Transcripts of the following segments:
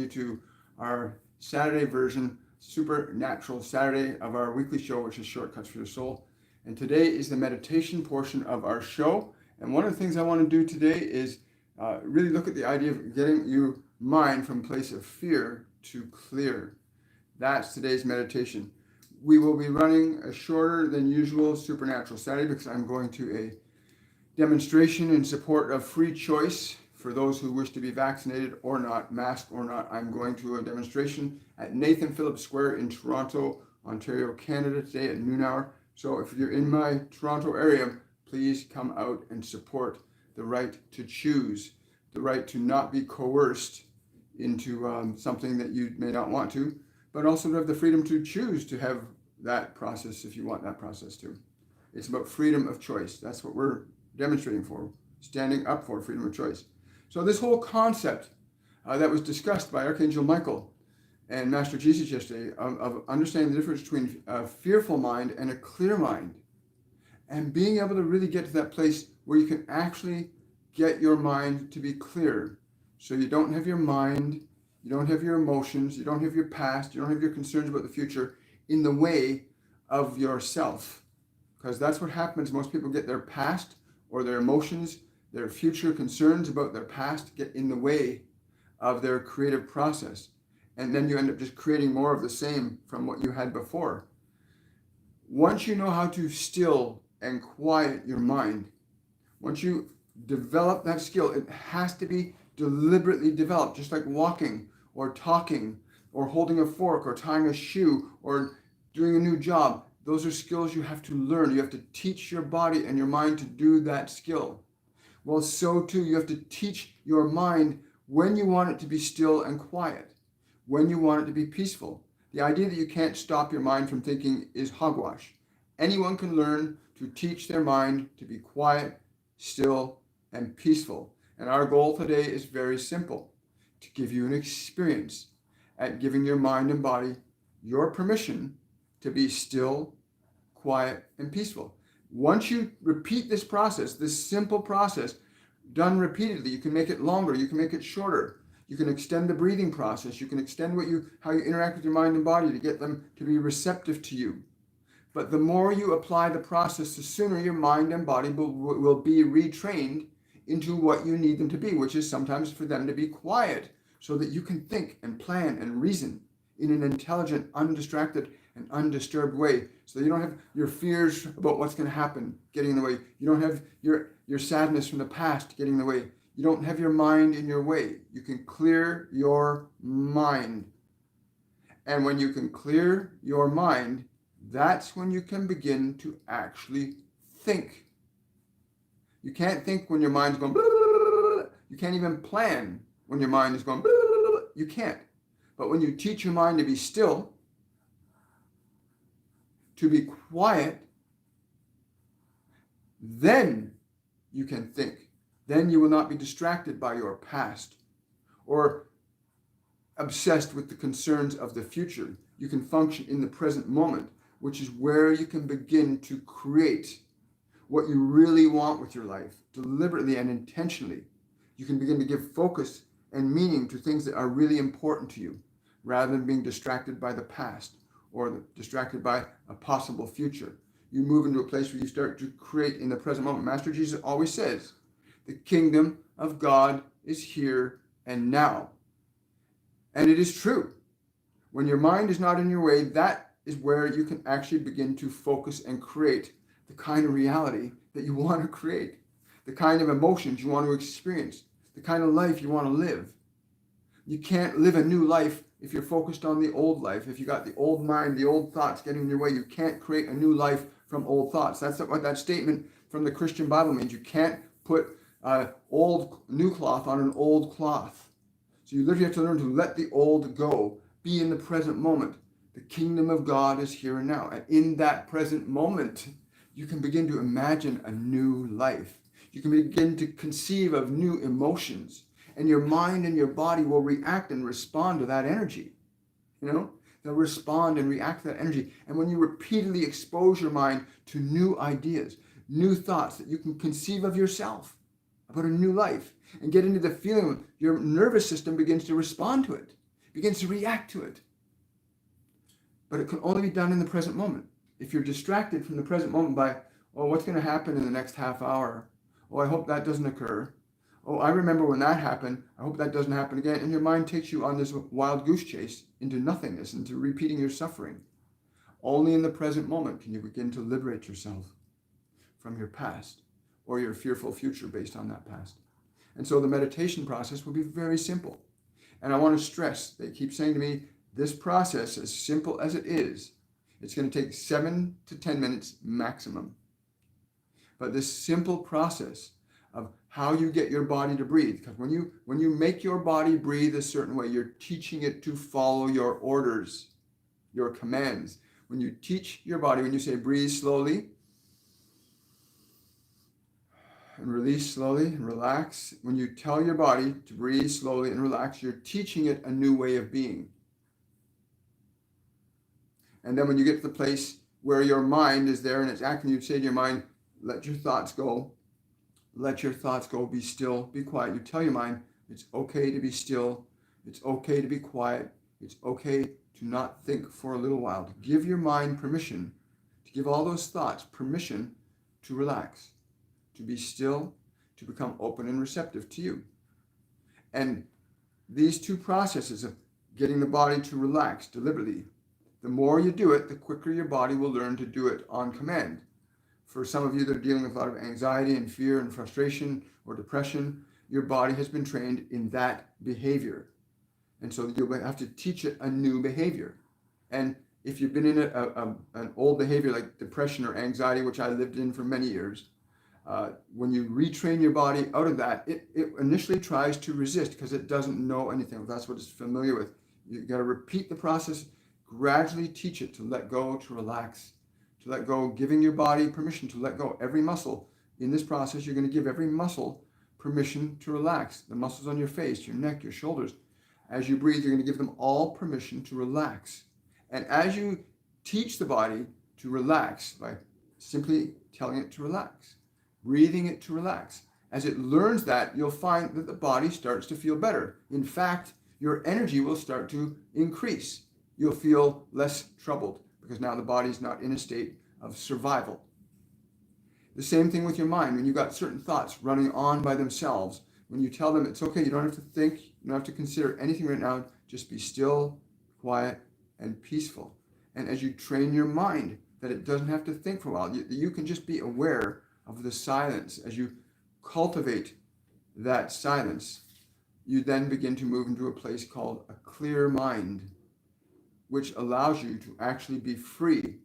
to our Saturday version, Supernatural Saturday, of our weekly show, which is Shortcuts for Your Soul. And today is the meditation portion of our show. And one of the things I want to do today is really look at the idea of getting your mind from a place of fear to clear. That's today's meditation. We will be running a shorter than usual Supernatural Saturday because I'm going to a demonstration in support of free choice for those who wish to be vaccinated or not, masked or not. I'm going to a demonstration at Nathan Phillips Square in Toronto, Ontario, Canada today at noon hour. So if you're in my Toronto area, please come out and support the right to choose, the right to not be coerced into something that you may not want to, but also to have the freedom to choose to have that process if you want that process too. It's about freedom of choice. That's what we're demonstrating for, standing up for freedom of choice. So this whole concept that was discussed by Archangel Michael and Master Jesus yesterday of understanding the difference between a fearful mind and a clear mind, and being able to really get to that place where you can actually get your mind to be clear. So you don't have your mind, you don't have your emotions, you don't have your past, you don't have your concerns about the future in the way of yourself. Because that's what happens. Most people get their past or their emotions, their future concerns about their past get in the way of their creative process. And then you end up just creating more of the same from what you had before. Once you know how to still and quiet your mind, once you develop that skill, it has to be deliberately developed, just like walking or talking or holding a fork or tying a shoe or doing a new job. Those are skills you have to learn. You have to teach your body and your mind to do that skill. Well, so too, you have to teach your mind when you want it to be still and quiet, when you want it to be peaceful. The idea that you can't stop your mind from thinking is hogwash. Anyone can learn to teach their mind to be quiet, still, and peaceful. And our goal today is very simple, to give you an experience at giving your mind and body your permission to be still, quiet, and peaceful. Once you repeat this process, this simple process, done repeatedly, you can make it longer, you can make it shorter. You can extend the breathing process. You can extend how you interact with your mind and body to get them to be receptive to you. But the more you apply the process, the sooner your mind and body will be retrained into what you need them to be, which is sometimes for them to be quiet so that you can think and plan and reason in an intelligent, undistracted, and undisturbed way, so that you don't have your fears about what's going to happen getting in the way. You don't have your sadness from the past getting in the way. You don't have your mind in your way. You can clear your mind. And when you can clear your mind, that's when you can begin to actually think. You can't think when your mind's going blah, blah, blah, blah. You can't even plan when your mind is going blah, blah, blah. You can't. But when you teach your mind to be still, to be quiet, then you can think. Then you will not be distracted by your past or obsessed with the concerns of the future. You can function in the present moment, which is where you can begin to create what you really want with your life, deliberately and intentionally. You can begin to give focus and meaning to things that are really important to you, rather than being distracted by the past or distracted by a possible future. You move into a place where you start to create in the present moment. Master Jesus always says, the kingdom of God is here and now. And it is true. When your mind is not in your way, that is where you can actually begin to focus and create the kind of reality that you want to create, the kind of emotions you want to experience, the kind of life you want to live. You can't live a new life if you're focused on the old life. If you got the old mind, the old thoughts getting in your way, you can't create a new life from old thoughts. That's what that statement from the Christian Bible means. You can't put old new cloth on an old cloth. So you literally have to learn to let the old go. Be in the present moment. The kingdom of God is here and now. And in that present moment, you can begin to imagine a new life. You can begin to conceive of new emotions. And your mind and your body will react and respond to that energy. They'll respond and react to that energy. And when you repeatedly expose your mind to new ideas, new thoughts that you can conceive of yourself, about a new life, and get into the feeling, your nervous system begins to respond to it. begins to react to it. But it can only be done in the present moment. If you're distracted from the present moment by, oh, what's going to happen in the next half hour? Oh, I hope that doesn't occur. Oh, I remember when that happened. I hope that doesn't happen again. And your mind takes you on this wild goose chase into nothingness, into repeating your suffering. Only in the present moment can you begin to liberate yourself from your past or your fearful future based on that past. And so the meditation process will be very simple. And I want to stress, they keep saying to me, this process, as simple as it is, it's going to take 7 to 10 minutes maximum. But this simple process of how you get your body to breathe, because when you make your body breathe a certain way, you're teaching it to follow your orders, your commands. When you teach your body, when you say breathe slowly and release slowly and relax, when you tell your body to breathe slowly and relax, you're teaching it a new way of being. And then when you get to the place where your mind is there and it's acting, you say to your mind, let your thoughts go. Let your thoughts go. Be still. Be quiet. You tell your mind, it's okay to be still. It's okay to be quiet. It's okay to not think for a little while. To give your mind permission, to give all those thoughts permission to relax, to be still, to become open and receptive to you. And these two processes of getting the body to relax deliberately, the more you do it, the quicker your body will learn to do it on command. For some of you that are dealing with a lot of anxiety and fear and frustration or depression, your body has been trained in that behavior. And so you'll have to teach it a new behavior. And if you've been in an old behavior like depression or anxiety, which I lived in for many years, when you retrain your body out of that, it initially tries to resist because it doesn't know anything. That's what it's familiar with. You've got to repeat the process, gradually teach it to let go, to relax, to let go, giving your body permission to let go. Every muscle in this process, you're going to give every muscle permission to relax. The muscles on your face, your neck, your shoulders. As you breathe, you're going to give them all permission to relax. And as you teach the body to relax by simply telling it to relax, breathing it to relax, as it learns that, you'll find that the body starts to feel better. In fact, your energy will start to increase. You'll feel less troubled because now the body's not in a state of survival. The same thing with your mind. When you've got certain thoughts running on by themselves, when you tell them it's okay, you don't have to think, you don't have to consider anything right now, just be still, quiet, and peaceful. And as you train your mind that it doesn't have to think for a while, you can just be aware of the silence. As you cultivate that silence, you then begin to move into a place called a clear mind, which allows you to actually be free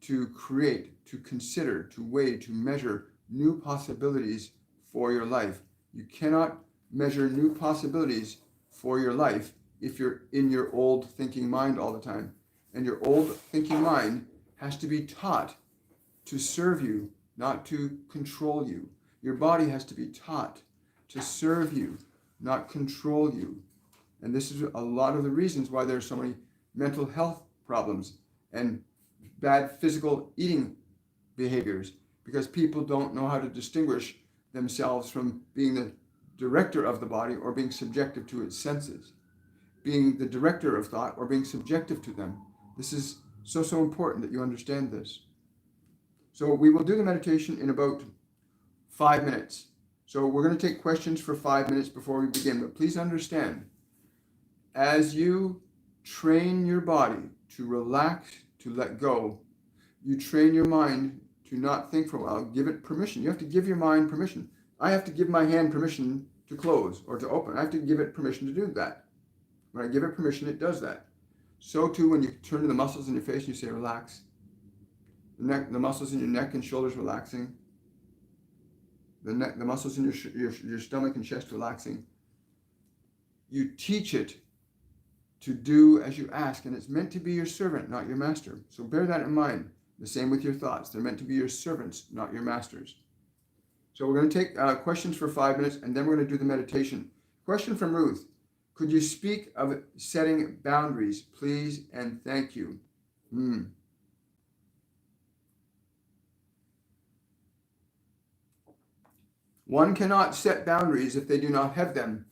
to create, to consider, to weigh, to measure new possibilities for your life. You cannot measure new possibilities for your life if you're in your old thinking mind all the time. And your old thinking mind has to be taught to serve you, not to control you. Your body has to be taught to serve you, not control you. And this is a lot of the reasons why there are so many mental health problems and bad physical eating behaviors, because people don't know how to distinguish themselves from being the director of the body or being subjective to its senses, being the director of thought or being subjective to them. This is so important that you understand this. So we will do the meditation in about 5 minutes. So we're going to take questions for 5 minutes before we begin, but please understand, as you train your body to relax, to let go, you train your mind to not think for a while. Give it permission. You have to give your mind permission. I have to give my hand permission to close or to open. I have to give it permission to do that. When I give it permission, it does that. So too, when you turn to the muscles in your face and you say relax, the muscles in your neck and shoulders relaxing, the muscles in your stomach and chest relaxing. You teach it to do as you ask, and it's meant to be your servant, not your master. So bear that in mind. The same with your thoughts. They're meant to be your servants, not your masters. So we're going to take questions for 5 minutes, and then we're going to do the meditation. Question from Ruth. Could you speak of setting boundaries, please, and thank you? One cannot set boundaries if they do not have them.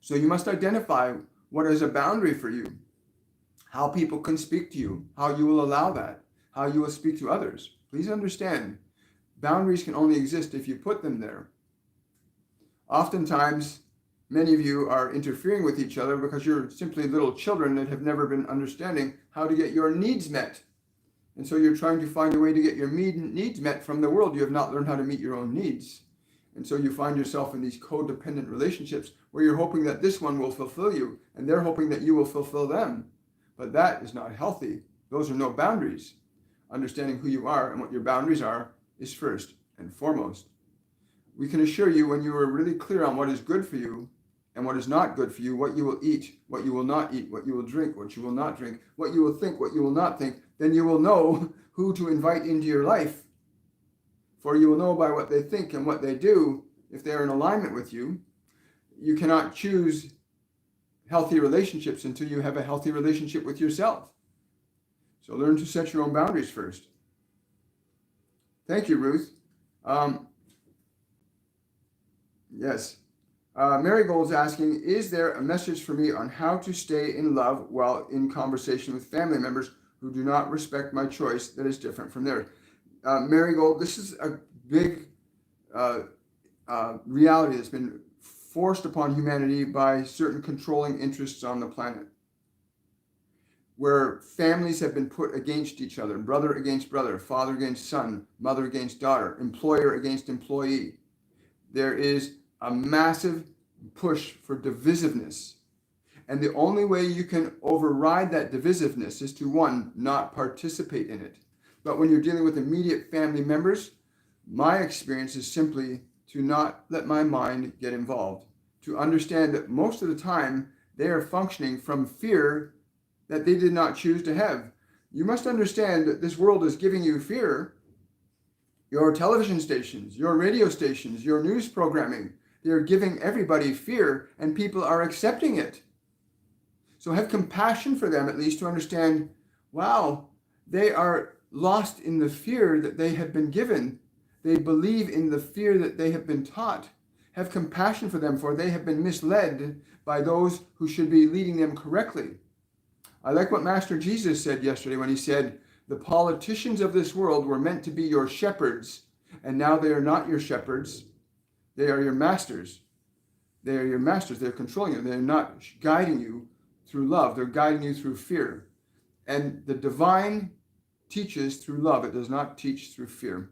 So you must identify what is a boundary for you, how people can speak to you, how you will allow that, how you will speak to others. Please understand, boundaries can only exist if you put them there. Oftentimes, many of you are interfering with each other because you're simply little children that have never been understanding how to get your needs met. And so you're trying to find a way to get your needs met from the world. You have not learned how to meet your own needs. And so you find yourself in these codependent relationships where you're hoping that this one will fulfill you, and they're hoping that you will fulfill them. But that is not healthy. Those are no boundaries. Understanding who you are and what your boundaries are is first and foremost. We can assure you, when you are really clear on what is good for you and what is not good for you, what you will eat, what you will not eat, what you will drink, what you will not drink, what you will think, what you will not think, then you will know who to invite into your life. For you will know by what they think and what they do if they are in alignment with you. You cannot choose healthy relationships until you have a healthy relationship with yourself. So learn to set your own boundaries first. Thank you, Ruth. Yes. Marigold's asking, is there a message for me on how to stay in love while in conversation with family members who do not respect my choice that is different from theirs? Marigold, this is a big reality that's been forced upon humanity by certain controlling interests on the planet, where families have been put against each other, brother against brother, father against son, mother against daughter, employer against employee. There is a massive push for divisiveness. And the only way you can override that divisiveness is to, one, not participate in it. But when you're dealing with immediate family members, my experience is simply to not let my mind get involved, to understand that most of the time they are functioning from fear that they did not choose to have. You must understand that this world is giving you fear. Your television stations, your radio stations, your news programming, they're giving everybody fear, and people are accepting it. So have compassion for them, at least, to understand, wow, they are lost in the fear that they have been given. They believe in the fear that they have been taught. Have compassion for them, for they have been misled by those who should be leading them correctly. I like what Master Jesus said yesterday when he said, the politicians of this world were meant to be your shepherds, and now they are not your shepherds. They are your masters. They are your masters. They're controlling you. They're not guiding you through love. They're guiding you through fear. And the divine teaches through love. It does not teach through fear.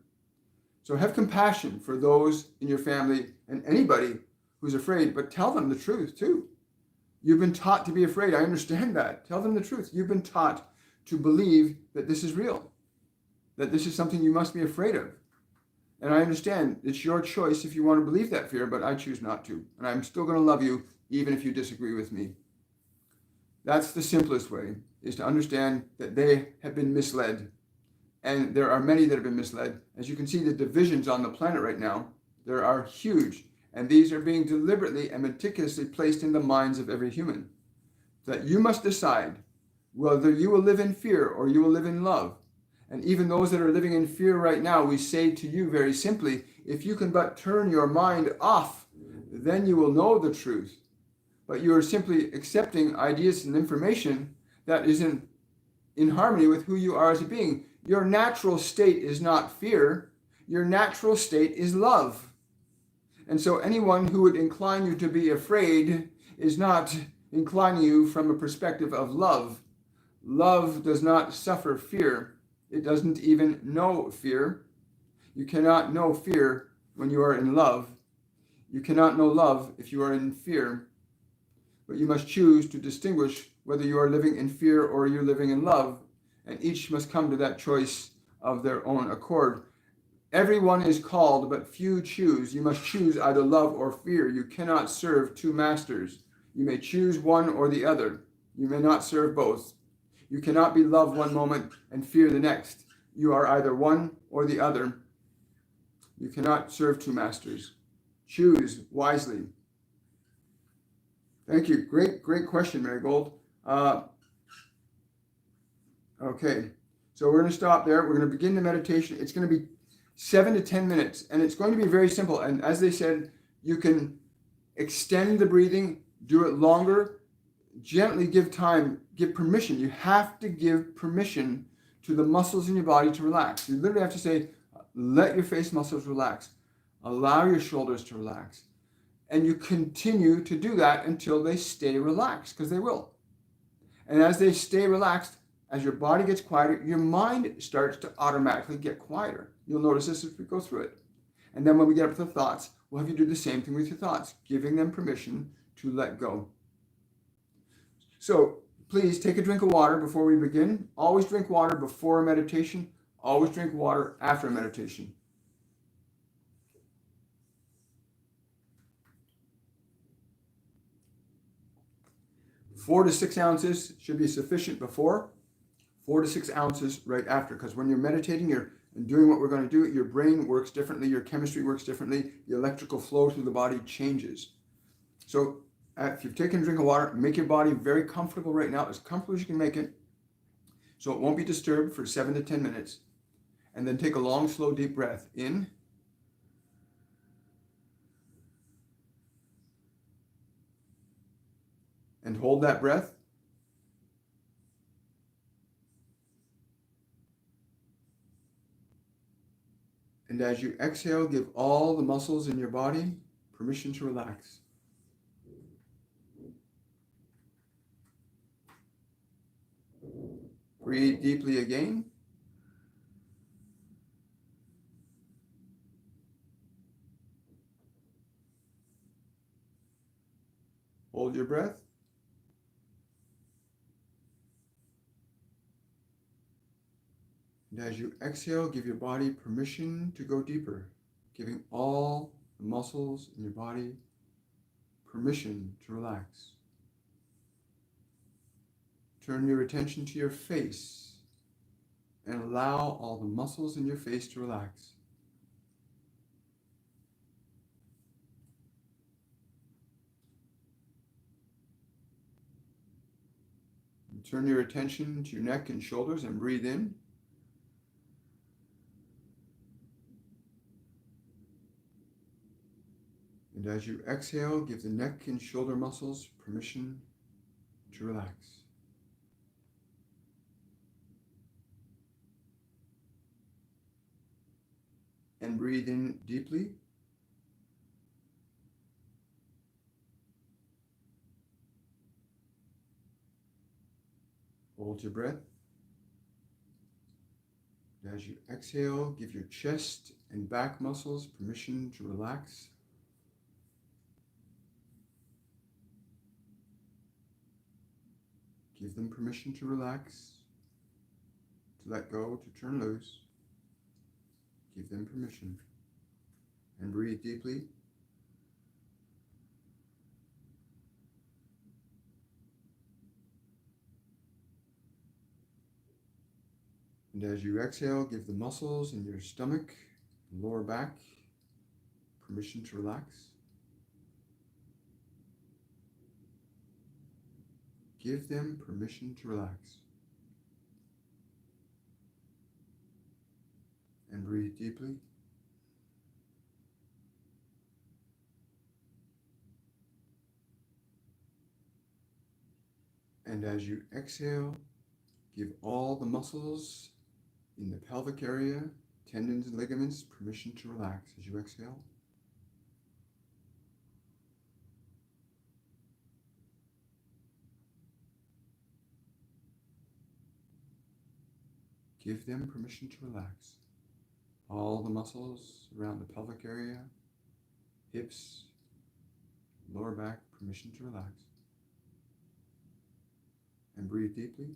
So have compassion for those in your family and anybody who's afraid, but tell them the truth too. You've been taught to be afraid. I understand that. Tell them the truth. You've been taught to believe that this is real, that this is something you must be afraid of. And I understand it's your choice if you want to believe that fear, but I choose not to. And I'm still going to love you even if you disagree with me. That's the simplest way, is to understand that they have been misled. And there are many that have been misled. As you can see, the divisions on the planet right now, there are huge. And these are being deliberately and meticulously placed in the minds of every human. That you must decide whether you will live in fear or you will live in love. And even those that are living in fear right now, we say to you very simply, if you can but turn your mind off, then you will know the truth. But you are simply accepting ideas and information that isn't in harmony with who you are as a being. Your natural state is not fear. Your natural state is love. And so anyone who would incline you to be afraid is not inclining you from a perspective of love. Love does not suffer fear. It doesn't even know fear. You cannot know fear when you are in love. You cannot know love if you are in fear. But you must choose to distinguish whether you are living in fear or you're living in love. And each must come to that choice of their own accord. Everyone is called, but few choose. You must choose either love or fear. You cannot serve two masters. You may choose one or the other. You may not serve both. You cannot be love one moment and fear the next. You are either one or the other. You cannot serve two masters. Choose wisely. Thank you. Great question, Marigold. Okay, so we're going to stop there. We're going to begin the meditation. It's going to be 7 to 10 minutes, and it's going to be very simple. And as they said, you can extend the breathing, do it longer, gently give time, give permission. You have to give permission to the muscles in your body to relax. You literally have to say, let your face muscles relax. Allow your shoulders to relax. And you continue to do that until they stay relaxed, because they will. And as they stay relaxed, as your body gets quieter, your mind starts to automatically get quieter. You'll notice this as we go through it. And then when we get up to the thoughts, we'll have you do the same thing with your thoughts, giving them permission to let go. So please take a drink of water before we begin. Always drink water before a meditation. Always drink water after a meditation. Four to 6 ounces should be sufficient before. 4 to 6 ounces right after, because when you're meditating, and doing what we're going to do, your brain works differently, your chemistry works differently, the electrical flow through the body changes. So if you've taken a drink of water, make your body very comfortable right now, as comfortable as you can make it, so it won't be disturbed for 7 to 10 minutes. And then take a long, slow, deep breath in. And hold that breath. And as you exhale, give all the muscles in your body permission to relax. Breathe deeply again. Hold your breath. And as you exhale, give your body permission to go deeper, giving all the muscles in your body permission to relax. Turn your attention to your face and allow all the muscles in your face to relax. And turn your attention to your neck and shoulders and breathe in. And as you exhale, give the neck and shoulder muscles permission to relax. And breathe in deeply. Hold your breath. And as you exhale, give your chest and back muscles permission to relax. Give them permission to relax, to let go, to turn loose. Give them permission. And breathe deeply. And as you exhale, give the muscles in your stomach, lower back, permission to relax. Give them permission to relax. And breathe deeply. And as you exhale, give all the muscles in the pelvic area, tendons and ligaments, permission to relax as you exhale. Give them permission to relax. All the muscles around the pelvic area, hips, lower back, permission to relax. And breathe deeply.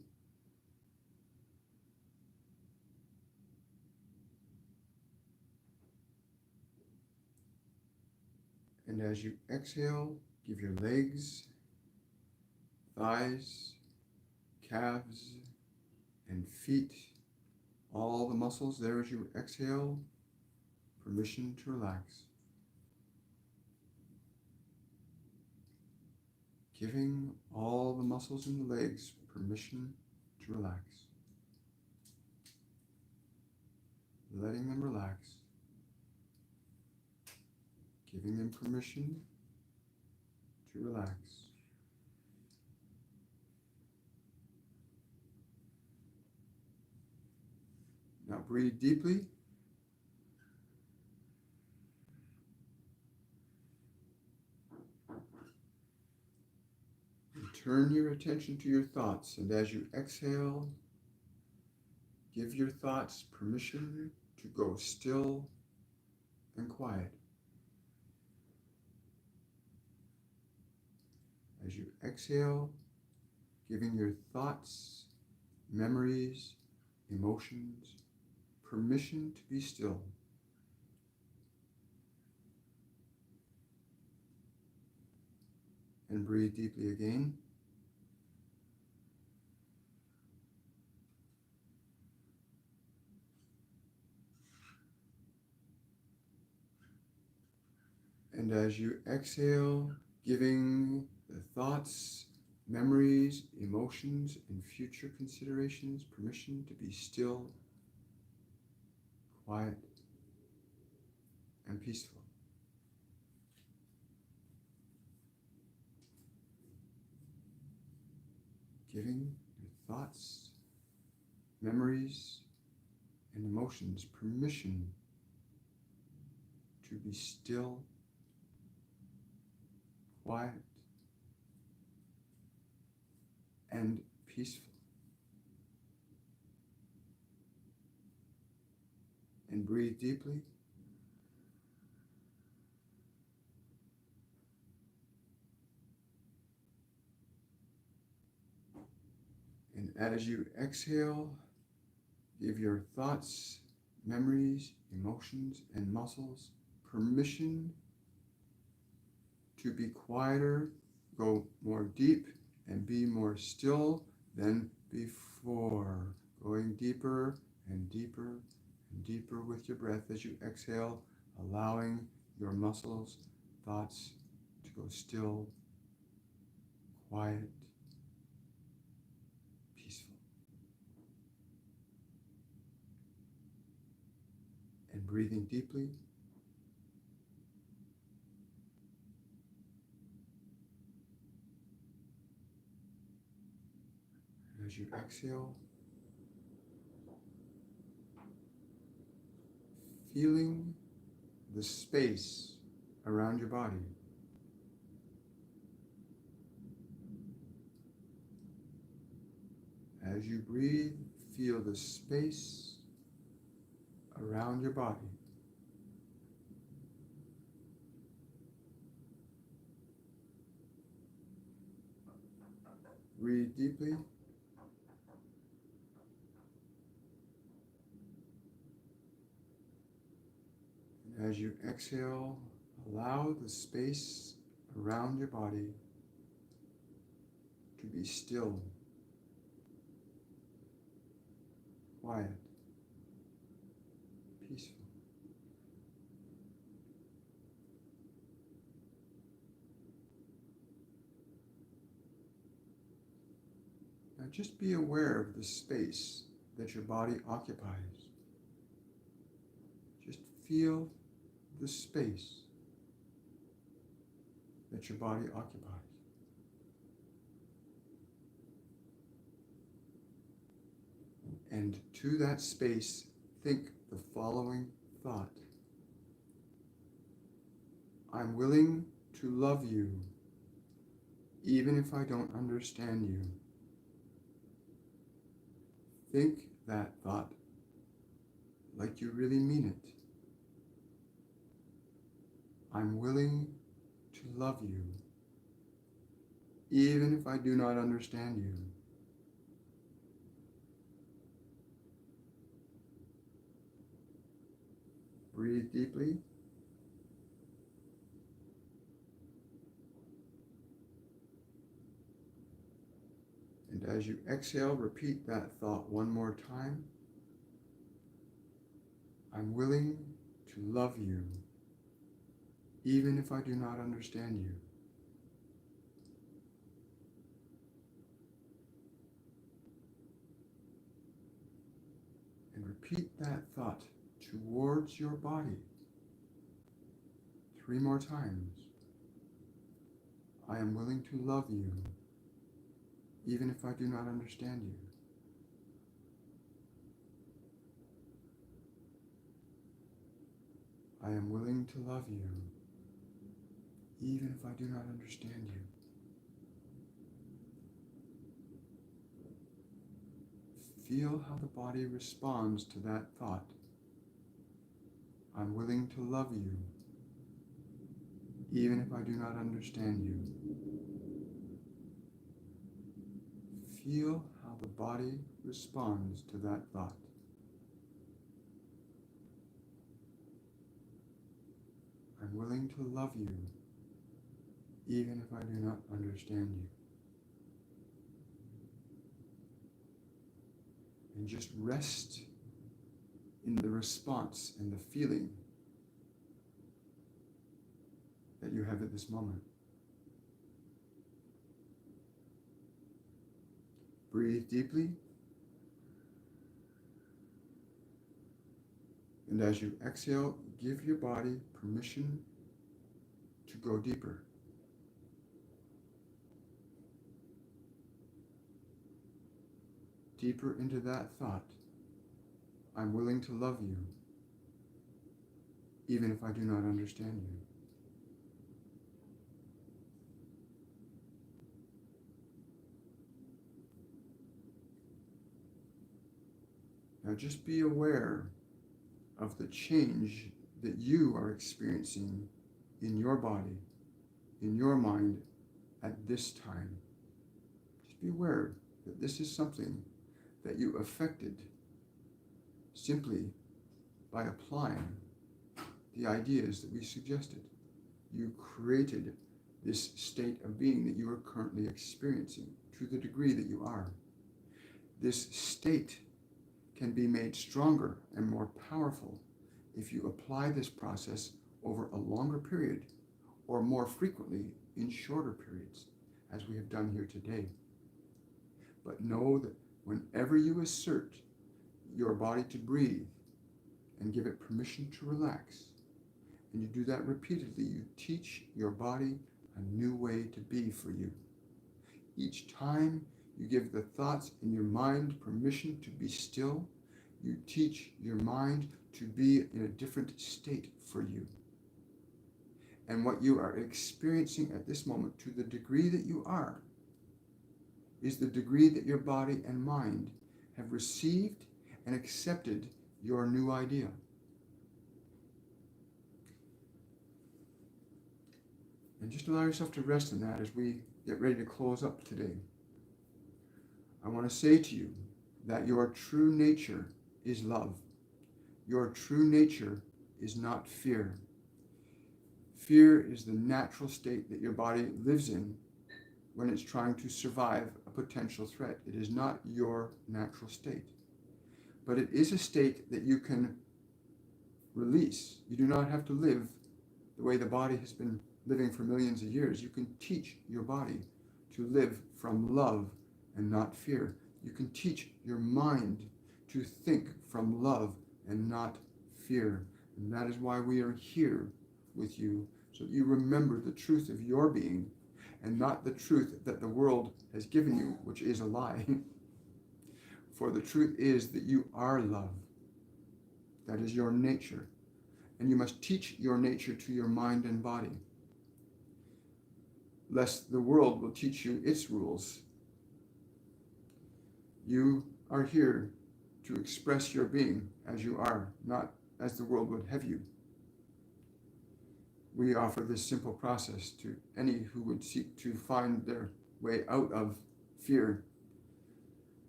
And as you exhale, give your legs, thighs, calves, and feet, all the muscles there as you exhale, permission to relax. Giving all the muscles in the legs permission to relax. Letting them relax. Giving them permission to relax. breathe deeply. And turn your attention to your thoughts. And as you exhale, give your thoughts permission to go still and quiet. As you exhale, giving your thoughts, memories, emotions, permission to be still. And breathe deeply again. And as you exhale, giving the thoughts, memories, emotions, and future considerations permission to be still, quiet, and peaceful. Giving your thoughts, memories, and emotions permission to be still, quiet, and peaceful. And breathe deeply. And as you exhale, give your thoughts, memories, emotions, and muscles permission to be quieter, go more deep, and be more still than before. Going deeper and deeper and deeper with your breath as you exhale, allowing your muscles, thoughts to go still, quiet, peaceful. And breathing deeply. As you exhale, feeling the space around your body. As you breathe, feel the space around your body. Breathe deeply. And as you exhale, allow the space around your body to be still, quiet, peaceful. Now just be aware of the space that your body occupies. Just feel the space that your body occupies. And to that space, think the following thought. I'm willing to love you, even if I don't understand you. Think that thought like you really mean it. I'm willing to love you, even if I do not understand you. Breathe deeply. And as you exhale, repeat that thought one more time. I'm willing to love you, even if I do not understand you. And repeat that thought towards your body 3 more times. I am willing to love you, even if I do not understand you. I am willing to love you, even if I do not understand you. Feel how the body responds to that thought. I'm willing to love you, even if I do not understand you. Feel how the body responds to that thought. I'm willing to love you, even if I do not understand you. And just rest in the response and the feeling that you have at this moment. Breathe deeply. And as you exhale, give your body permission to go deeper. Deeper into that thought. I'm willing to love you, even if I do not understand you. Now just be aware of the change that you are experiencing in your body, in your mind at this time. Just be aware that this is something that you affected simply by applying the ideas that we suggested. You created this state of being that you are currently experiencing to the degree that you are. This state can be made stronger and more powerful if you apply this process over a longer period or more frequently in shorter periods, as we have done here today. But know that whenever you assert your body to breathe and give it permission to relax, and you do that repeatedly, you teach your body a new way to be for you. Each time you give the thoughts in your mind permission to be still, you teach your mind to be in a different state for you. And what you are experiencing at this moment, to the degree that you are, is the degree that your body and mind have received and accepted your new idea. And just allow yourself to rest in that as we get ready to close up today. I want to say to you that your true nature is love. Your true nature is not fear. Fear is the natural state that your body lives in when it's trying to survive a potential threat. It is not your natural state. But it is a state that you can release. You do not have to live the way the body has been living for millions of years. You can teach your body to live from love and not fear. You can teach your mind to think from love and not fear. And that is why we are here with you, so that you remember the truth of your being and not the truth that the world has given you, which is a lie. For the truth is that you are love. That is your nature. And you must teach your nature to your mind and body, lest the world will teach you its rules. You are here to express your being as you are, not as the world would have you. We offer this simple process to any who would seek to find their way out of fear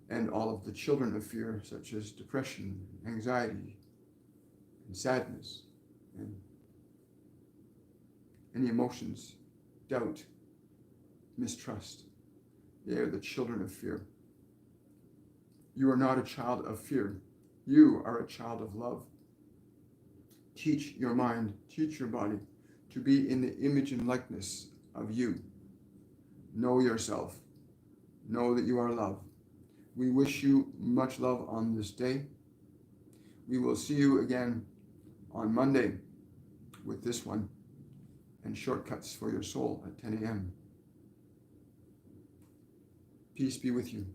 and all of the children of fear, such as depression, anxiety, and sadness, and any emotions, doubt, mistrust. They are the children of fear. You are not a child of fear. You are a child of love. Teach your mind, teach your body to be in the image and likeness of you. Know yourself. Know that you are love. We wish you much love on this day. We will see you again on Monday with this one and Shortcuts for Your Soul at 10 a.m. Peace be with you.